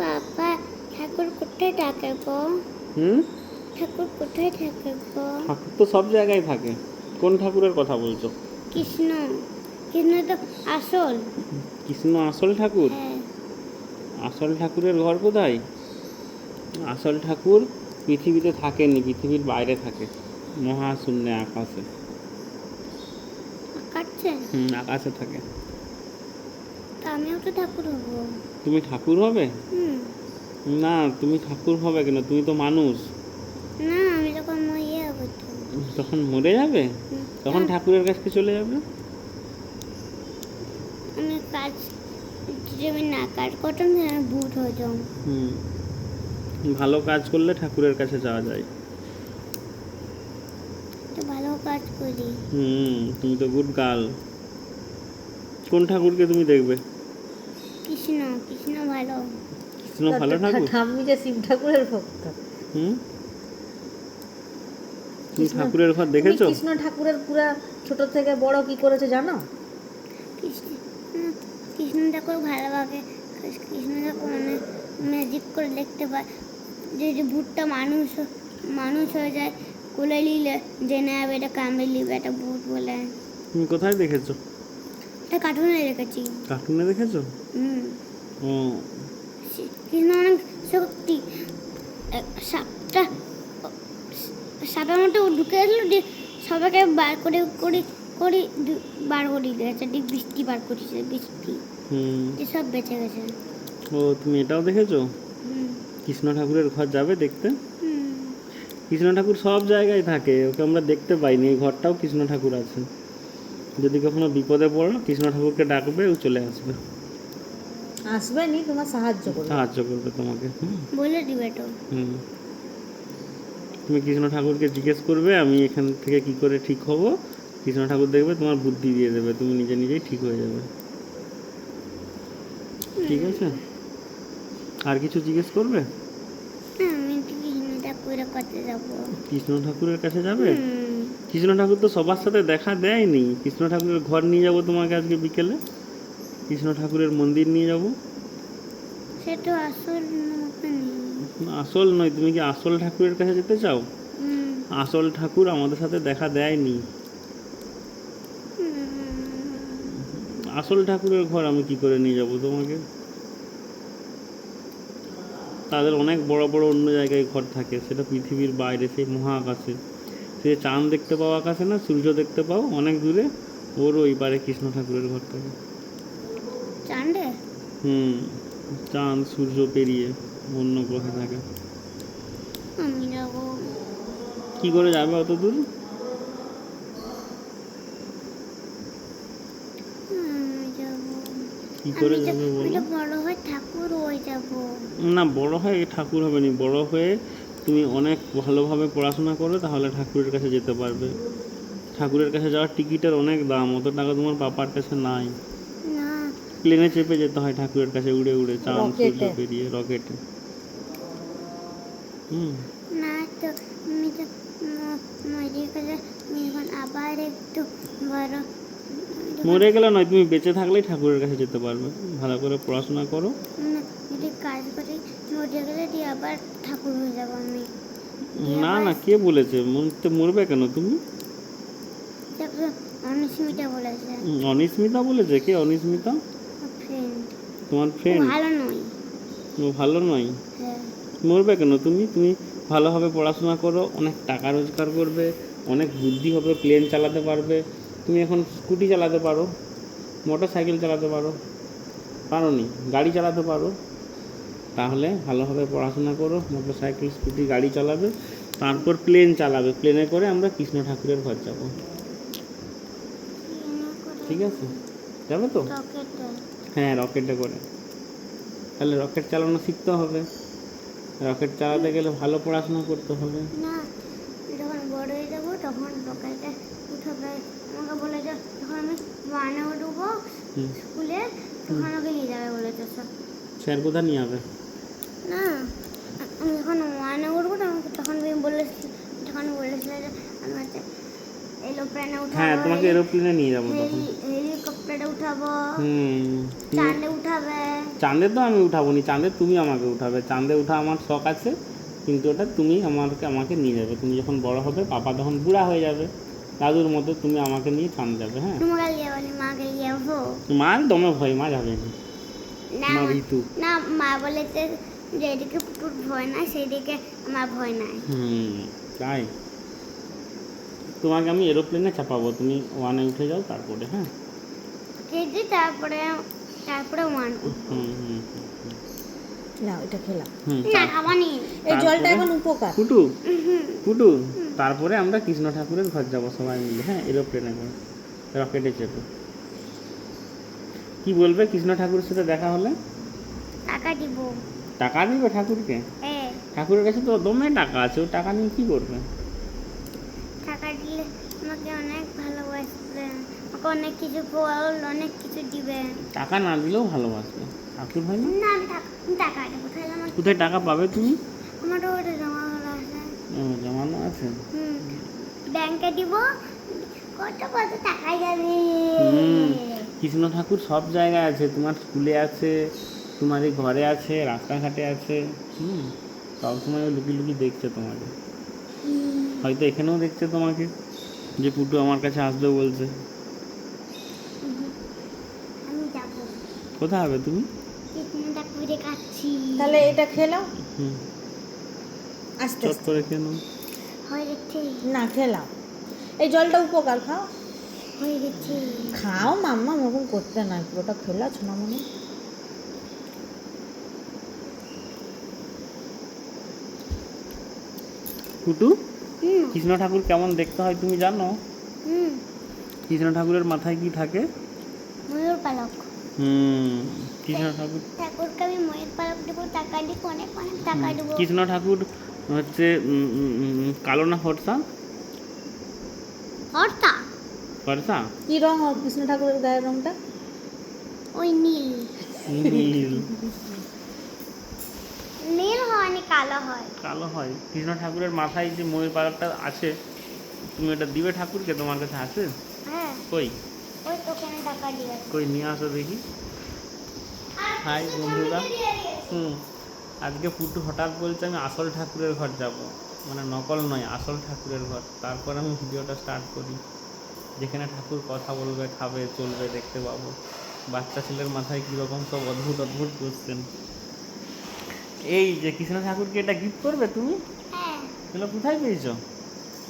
বাবা, ঠাকুর কোথায় থাকে গো? হুম? ঠাকুর কোথায় থাকে গো? ঠাকুর তো সব জায়গায় থাকে। কোন ঠাকুরের কথা বলছো? কৃষ্ণ। কৃষ্ণ তো আসল। কৃষ্ণ আসল ঠাকুর? হ্যাঁ। আসল ঠাকুরের ঘর কোথায়? আসল ঠাকুর পৃথিবীতে থাকেনি, পৃথিবীর বাইরে থাকে, মহাশূন্যে, আকাশে। কাটছে? আকাশে থাকে। তা আমিও তো ঠাকুর হবো। তুমি ঠাকুর হবে? হুম। না, তুমি ঠাকুর হবে কেন? তুমি তো মানুষ। না, আমি যখন মরিয়ে যাবো তো। তখন মরে যাবে? তখন ঠাকুরের কাছে চলে যাবে? আমি কাজ, যদি আমি না কাজ করতাম তাহলে আমি ভূত হতাম। ভালো কাজ করলে ঠাকুরের কাছে যাওয়া যায়। তো ভালো কাজ করি। তুমি তো গুড গার্ল। কোন ঠাকুরকে তুমি দেখবে? কৃষ্ণ। কৃষ্ণ ভালো। কৃষ্ণ ভালো ঠাকুর? ঠাম্মি যে শিব ঠাকুরের ভক্ত। তুমি ঠাকুরের ঘর দেখেছো? কৃষ্ণ ঠাকুরের পুরা ছোট থেকে বড় কি করেছে জানো? কৃষ্ণ কৃষ্ণ ঠাকুর ভালোভাবে, কৃষ্ণ ঠাকুর মানে ম্যাজিক করে দেখতে পায়। যে ভূতটা মানুষ হয়ে যায়, কোলে নিলে জেনে যাবে এটা কামড়ে নিবে, এটা ভূত বলে। তুমি কোথায় দেখেছো? এটা কার্টুনে দেখেছি। কার্টুনে দেখেছো? ও, কৃষ্ণ অনেক শক্তি। সাপের মধ্যে ঢুকে গেছিল, সবাইকে বার করে বার করে দিয়েছে, বৃষ্টি বার করেছে, বৃষ্টি সব বেঁচে গেছে। ও, তুমি এটাও দেখেছো? কৃষ্ণ ঠাকুরের ঘর যাবে দেখতে? কৃষ্ণ ঠাকুর সব জায়গায় থাকে, ওকে আমরা দেখতে পাইনি। এই ঘরটাও কৃষ্ণ ঠাকুর আছে। যদি কখনো বিপদে পড়ো, কৃষ্ণ ঠাকুরকে ডাকবে, ও চলে আসবে। আসবে নি, তোমার সাহায্য করবে তোমাকে। বলে দিবে তো। তুমি কৃষ্ণ ঠাকুরকে জিজ্ঞেস করবে আমি এখান থেকে কি করে ঠিক হব, কৃষ্ণ ঠাকুর দেখবে, তোমার বুদ্ধি দিয়ে দেবে, তুমি নিজে নিজেই ঠিক হয়ে যাবে। ঠিক আছে? আর কিছু জিজ্ঞেস করবে? আমি কৃষ্ণ ঠাকুরের কাছে যাবো। কৃষ্ণ ঠাকুরের কাছে যাবে? কৃষ্ণ ঠাকুর তো সবার সাথে দেখা দেয়নি। কৃষ্ণ ঠাকুরের ঘর নিয়ে যাব তোমাকে আজকে বিকেলে, কৃষ্ণ ঠাকুরের মন্দির নিয়ে যাব। সে তো আসল আসল নয়, তুমি কি আসল ঠাকুরের কাছে যেতে চাও? আসল ঠাকুর আমাদের সাথে দেখা দেয়নি। আসল ঠাকুরের ঘর আমি কি করে নিয়ে যাব তোমাকে? তাদের অনেক বড় বড় অন্য জায়গায় ঘর থাকে, সেটা পৃথিবীর বাইরে, সেই মহাকাশে। সে চাঁদ দেখতে পাও আকাশে না, সূর্য দেখতে পাও অনেক দূরে, ওর ওই পারে কৃষ্ণ ঠাকুরের ঘর থাকে। চাঁদে? চাঁদ সূর্য পেরিয়ে অন্য গ্রহে থাকে। আমি যাবো। কি করে যাবে অত দূর? কি করে যাবে বলো? বড় হয়ে ঠাকুর হয়ে যাবো। না, বড় হয়ে ঠাকুর হবে না। বড় হয়ে তুমি অনেক ভালোভাবে পড়াশোনা করো, তাহলে ঠাকুরের কাছে যেতে পারবে। ঠাকুরের কাছে যাওয়ার টিকিটের অনেক দাম, অত টাকা তোমার পাপার কাছে নাই। না, প্লেনে চেপে যেতে হয় ঠাকুরের কাছে, উড়ে উড়ে, চাঁদ সূর্য পেরিয়ে, রকেটে। না তো আমি তো মরে গেলে এখন আবার একটু বড়। মরে গেলে নয়, তুমি বেঁচে থাকলেই ঠাকুরের কাছে যেতে পারবে। ভালো করে পড়াশোনা করো। যদি কাজ করি মরে গেলে দিয়ে আবার ঠাকুর হয়ে যাবো আমি। না না, কে বলেছে মরবে কেন তুমি? অনিস্মিতা বলেছে। অনিস্মিতা বলেছে? কে অনিস্মিতা? ফ্রেন্ড। তোমার ফ্রেন্ড? ভালো নয়। ও ভালো নয়? হ্যাঁ। মরবে কেন তুমি? তুমি ভালোভাবে পড়াশোনা করো, অনেক টাকা রোজগার করবে, অনেক বুদ্ধি হবে, প্লেন চালাতে পারবে। তুমি এখন স্কুটি চালাতে পারো, মোটর সাইকেল চালাতে পারো, পারোনি? গাড়ি চালাতে পারো। তাহলে ভালোভাবে পড়াশোনা করো, মোটর সাইকেল, স্কুটি, গাড়ি চালাবে, তারপর প্লেন চালাবে। প্লেনে করে আমরা কৃষ্ণ ঠাকুরের ঘর যাব। ঠিক আছে? যাবে তো? হ্যাঁ, রকেটে করে। তাহলে রকেট চালানো শিখতে হবে। রকেট চালাতে গেলে ভালো পড়াশোনা করতে হবে। না, যখন বড় হয়ে যাবো তখন রকেটে উঠাবে। আমাকে বলেছে যখন আমি ওয়ানে উঠবো স্কুলে, তখন আমাকে নিয়ে যাবে বলেছে স্যার। স্যার কোথায় নিয়ে যাবে? না, আমি যখন ওয়ানে উঠবো তখন বলেছিল যে আমার এরোপ্লেনে হ্যাঁ উঠাবো, তোমাকে এরোপ্লেনে নিয়ে যাবো তখন। হেলিকপ্টারে উঠাবো, হুম। চাঁদে উঠাবে। চাঁদে তো আমি উঠাবো নি, চাঁদে তুমি আমাকে উঠাবে। চাঁদে উঠা আমার শখ আছে, কিন্তু ওটা তুমি আমাকে নিয়ে যাবে। তুমি যখন বড় হবে, পাপা তখন বুড়া হয়ে যাবে, দাদুর মতো, তুমি আমাকে নিয়ে চাঁদ যাবে। হ্যাঁ, তোমাকে যাবো না, মাকে যাবো। মার দমে ভয়, মা যাবে না, না মা ভীতু। না, মা বলেছে যেদিকে পুটুর ভয় নাই সেদিকে আমার ভয় নাই। তাই তোমাকে আমি এরোপ্লেনে চাপাবো, তুমি ওয়ানে উঠে যাও তারপরে। হ্যাঁ, কেজি তারপরে তারপরে ওয়ান। হুম হুম হুম হুম। না এটা খেলাম। হুম, না খাবানি। এই জলটা তারপরে- এখন উপকার। কুটু কুটু তারপরে আমরা কৃষ্ণ ঠাকুরের ঘর যাবো সবাই মিলে। হ্যাঁ, এরোপ্লেনে করে, রকেটে চেপে। কি বলবে কৃষ্ণ ঠাকুরের সাথে দেখা হলে? টাকা দিব। টাকা দিবে ঠাকুরকে? হ্যাঁ, ঠাকুরের কাছে তো দমে টাকা আছে, ও টাকা নিয়ে কি করবে? টাকা দিলে আমাকে অনেক ভালোবাসবে, আমাকে অনেক কিছু ফল অনেক কিছু দিবে। টাকা না দিলেও ভালোবাসবে, ঠাকুর ভাই না? না আমি টাকা দেবো, তাহলে আমার কোথায় টাকা পাবে তুমি? আমারও ওটা জমা করা আছে। জমানো আছে। ব্যাংকে দিব, কত কত টাকা যাবে। হুম, কৃষ্ণ ঠাকুর সব জায়গায় আছে, তোমার স্কুলে আছে, তোমার এই ঘরে আছে, রাস্তাঘাটে আছে। সবসময় ও লুকিয়ে লুকিয়ে দেখছে তোমাকে, হয়তো এখানেও দেখছে তোমাকে, যে পুটু আমার কাছে আসবে বলছে। আমি যাবো, কোথায় হবে তুমি? কৃষ্ণটা করে খাচ্ছি। তাহলে এটা খেলাম হুম, আস্তে চট আস্তে। করে কেন? হয়ে গেছে, না খেলাম, এই জলটা উপকার, খাও হয়ে গেছে। খাও মাম্মা, ওরকম করতে নয়, পুরোটা খেলা সোনামণি। পুটু, হুম কৃষ্ণ ঠাকুর কেমন দেখতে হয় তুমি জানো? হুম কৃষ্ণ ঠাকুরের মাথায় কি থাকে? ময়ূর পালক। কৃষ্ণ ঠাকুর, ঠাকুরকে আমি ময়ূর পালক দেবো, টাকা দিব, অনেক অনেক টাকা দেবো। কৃষ্ণ ঠাকুর হচ্ছে কালো না ফর্সা? হর্তা ফর্সা? কি রং ওর কৃষ্ণ ঠাকুরের গায়ের রংটা? ওই নীল। নীল। নীল হয়নি, কালো হয়। কালো হয়। কৃষ্ণ ঠাকুরের মাথায় যে ময়ূর পালকটা আছে, তুমি এটা দিবে ঠাকুরকে? তোমার কাছে আছে? হ্যাঁ, কই ওই তোখানে টাকা দিয়ে। কই নিয়ে আসো দেখি। হাই বন্ধুরা, আজকে পুটু হঠাৎ বলছে আমি আসল ঠাকুরের ঘর যাব, মানে নকল নয়, আসল ঠাকুরের ঘর। তারপর আমি ভিডিওটা স্টার্ট করি, যেখানে ঠাকুর কথা বলবে, খাবে, চলবে, দেখতে পাবো। বাচ্চা ছেলের মাথায় কীরকম সব অদ্ভুত অদ্ভুত কোশ্চেন। এই যে কৃষ্ণ ঠাকুরকে এটা গিফট করবে তুমি? হ্যাঁ, এগুলো কোথায় পেয়েছো?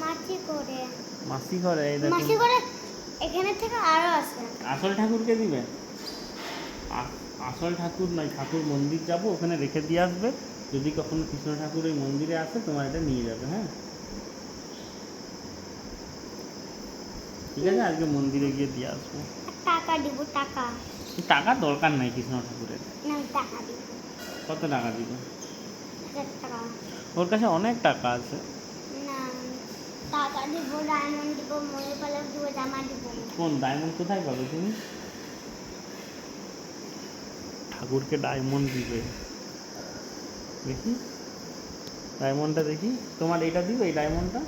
মাছি করে। মাসি ঘরে। এই দেখো, মাছি করে এখানে থেকে আরো আছে। আসল ঠাকুরকে দিবে? আসল ঠাকুর নয়, ঠাকুর মন্দির যাব, ওখানে রেখে দিয়ে আসবে। যদি কখনো কৃষ্ণ ঠাকুর ওই মন্দিরে আসে, তোমার এটা নিয়ে যাবে। হ্যাঁ, ঠিক আছে, আজকে মন্দিরে গিয়ে দিয়ে আসবো। আর টাকা দিব, টাকা। টাকার দরকার নাই কৃষ্ণ ঠাকুরের। না, আমি টাকা দিব, কত টাকা দিবে? 1000 টাকা। ওর কাছে অনেক টাকা আছে। না, টাকা দিব, ডায়মন্ড দিব, ময়ূর পালক দিব, জামা দিব। কোন ডায়মন্ড কোথায় পাবে তুমি? ঠাকুরকে ডায়মন্ড দিবে? দেখি ডায়মন্ডটা, দেখি। তোমার এটা দিবে, এই ডায়মন্ডটা?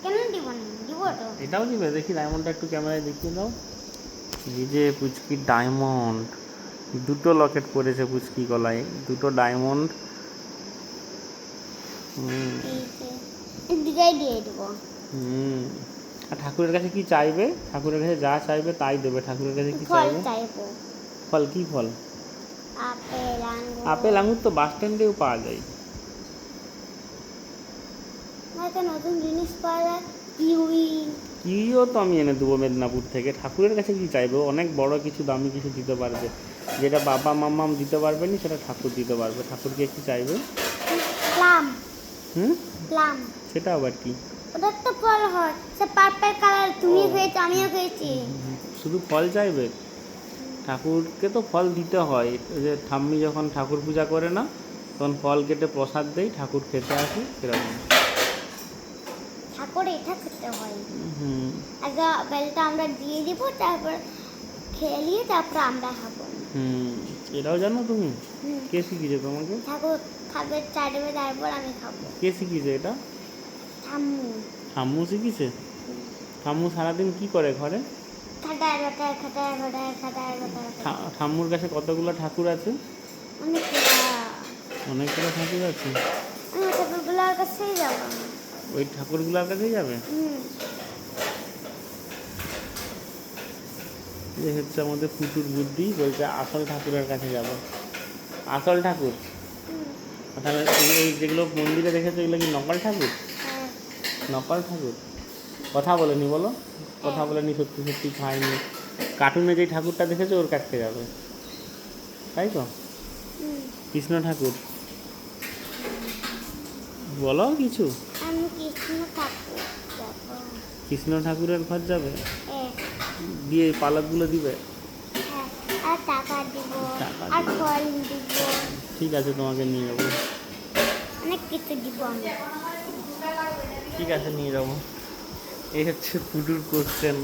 কেন দিব না, দিব তো। এটাও দিবে? দেখি ডায়মন্ডটা একটু ক্যামেরায় দেখিয়ে দাও। এই যে পুচকির ডায়মন্ড, দুটো লকেট পড়েছে পুচকি গলায়, দুটো ডায়মন্ড। এই দিকেই দিয়ে দিব। আর ঠাকুরের কাছে কি চাইবে? ঠাকুরের কাছে যা চাইবে তাই দেবে। ঠাকুরের কাছে কি ফল চাইবে? চাইবো, ফল? কি ফল? আপেল, আঙ্গুর। আপেল আঙুর তো বাস স্ট্যান্ডেও পাওয়া যায়। একটা নতুন জিনিস পাওয়া যায়, কিউই। কিও তো আমি এনে দেবো মেদিনীপুর থেকে। ঠাকুরের কাছে কি চাইবে? অনেক বড় কিছু, দামি কিছু দিতে পারবে, যেটা বাবা মাম্মাম দিতে পারবে না, সেটা ঠাকুর দিতে পারবে। ঠাকুরকে কি চাইবে? প্লাম। হুম, প্লাম, সেটা আবার কি? ওটার তো ফল হয়, সে পার্পল কালার। তুমি ও। খেয়েছো, আমিও খেয়েছি। শুধু ফল চাইবে? ঠাকুরকে তো ফল দিতে হয়। ওই যে ঠাম্মি যখন ঠাকুর পূজা করে না, তখন ফল কেটে প্রসাদ দেয়, ঠাকুর খেতে আসে, সেরকম। ঠাকুর এটা খেতে হয়। হুম আগে বেলটা আমরা দিয়ে দিব, তারপর খেয়ে নিয়ে তারপর আমরা খাবো। এটাও জানো তুমি? হুম। কে শিখিয়েছে তোমাকে? ঠাকুর খাবে, চাটবে, তারপর আমি খাবো। কে শিখিয়েছে এটা? ঠাম্মু। ঠাম্মু শিখিয়েছে? ঠাম্মু সারাদিন কি করে ঘরে? খাটায় বাটায় খাটায় বাটায় খাটায় বাটায় ঠাম্মুর কাছে কতগুলো ঠাকুর আছে? অনেকগুলা। অনেকগুলো ঠাকুর আছে। আমি ঠাকুরগুলোর কাছেই যাবো আমি। ওই ঠাকুরগুলোর কাছেই যাবে? এই হচ্ছে আমাদের পুতুর বুদ্ধি, বলছে আসল ঠাকুরের কাছে যাব। আসল ঠাকুর? তাহলে এই যেগুলো মন্দিরে দেখেছো এগুলো কি নকল ঠাকুর? হ্যাঁ। নকল ঠাকুর? কথা বলেনি বলো? কথা বলেনি, সত্যি সত্যি খায়নি। কার্টুনে যে ঠাকুরটা দেখেছো ওর কাছে যাবে, তাই তো? কৃষ্ণ ঠাকুর বলো কিছু। আমি কৃষ্ণ ঠাকুর যাবো। কৃষ্ণ ঠাকুরের ঘর যাবে, হ্যাঁ। দিয়ে এই পালকগুলো দিবে? হ্যাঁ, আর টাকা দিব, টাকা আর দিবে। ফল দিব, ঠিক আছে, তোমাকে নিয়ে যাবো। অনেক কিছু দিব আমি। ঠিক আছে, নিয়ে যাবো। এই হচ্ছে পুটুর কোশ্চেন।